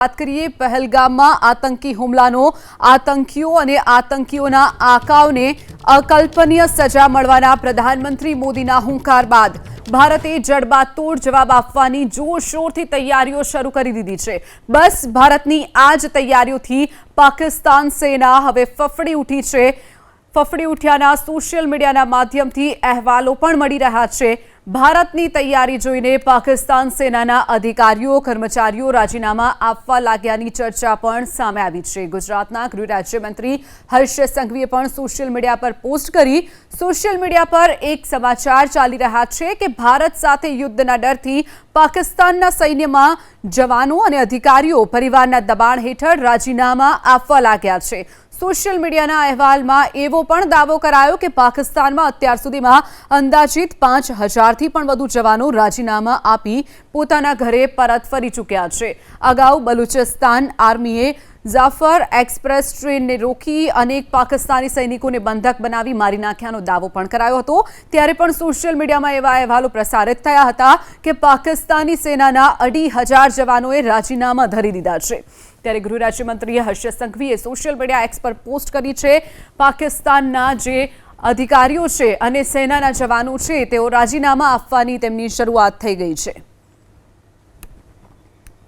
વાત કરીએ પહેલગામમાં આતંકી હુમલાનો આતંકીઓ અને આતંકીઓના આકાઓને અકલ્પનીય સજા મળવાના પ્રધાનમંત્રી મોદીના હુંકાર બાદ ભારતે જડબાતોડ જવાબ આપવાની જોરશોરથી તૈયારીઓ શરૂ કરી દીધી છે। બસ ભારતની આ જ તૈયારીઓથી પાકિસ્તાન સેના હવે ફફડી ઉઠી છે। ફફડી ઉઠ્યાના સોશિયલ મીડિયાના માધ્યમથી અહેવાલો પણ મળી રહ્યા છે। ભારતની તૈયારી જોઈને પાકિસ્તાન સેનાના અધિકારીઓ કર્મચારીઓ રાજીનામા આપવા લાગ્યાની ચર્ચા પણ સામે આવી છે। ગુજરાતના ગૃહ રાજ્યમંત્રી હર્ષ સંઘવીએ પણ સોશિયલ મીડિયા પર પોસ્ટ કરી। સોશિયલ મીડિયા પર એક સમાચાર ચાલી રહ્યા છે કે ભારત સાથે યુદ્ધના ડરથી પાકિસ્તાનના સૈન્યમાં જવાનો અને અધિકારીઓ પરિવારના દબાણ હેઠળ રાજીનામા આપવા લાગ્યા છે। સોશિયલ મીડિયાના અહેવાલમાં એવો પણ દાવો કરાયો કે પાકિસ્તાનમાં અત્યાર સુધીમાં અંદાજિત 5000થી પણ વધુ જવાનો રાજીનામા આપી પોતાના ઘરે પરત ફરી ચૂક્યા છે। અગાઉ બલુચિસ્તાન આર્મીએ જાફર એક્સપ્રેસ ટ્રેનને રોકી અનેક પાકિસ્તાની સૈનિકોને બંધક બનાવી મારી નાખ્યાનો દાવો પણ કરાયો હતો। ત્યારે પણ સોશિયલ મીડિયામાં એવા અહેવાલો પ્રસારિત થયા હતા કે પાકિસ્તાની સેનાના 2500 જવાનોએ રાજીનામા ધરી દીધા છે। ત્યારે ગૃહ રાજ્યમંત્રી હર્ષ સંઘવીએ સોશિયલ મીડિયા એક્સ પર પોસ્ટ કરી છે। પાકિસ્તાનના જે અધિકારીઓ છે અને સેનાના જવાનો છે તેઓ રાજીનામા આપવાની તેમની શરૂઆત થઈ ગઈ છે।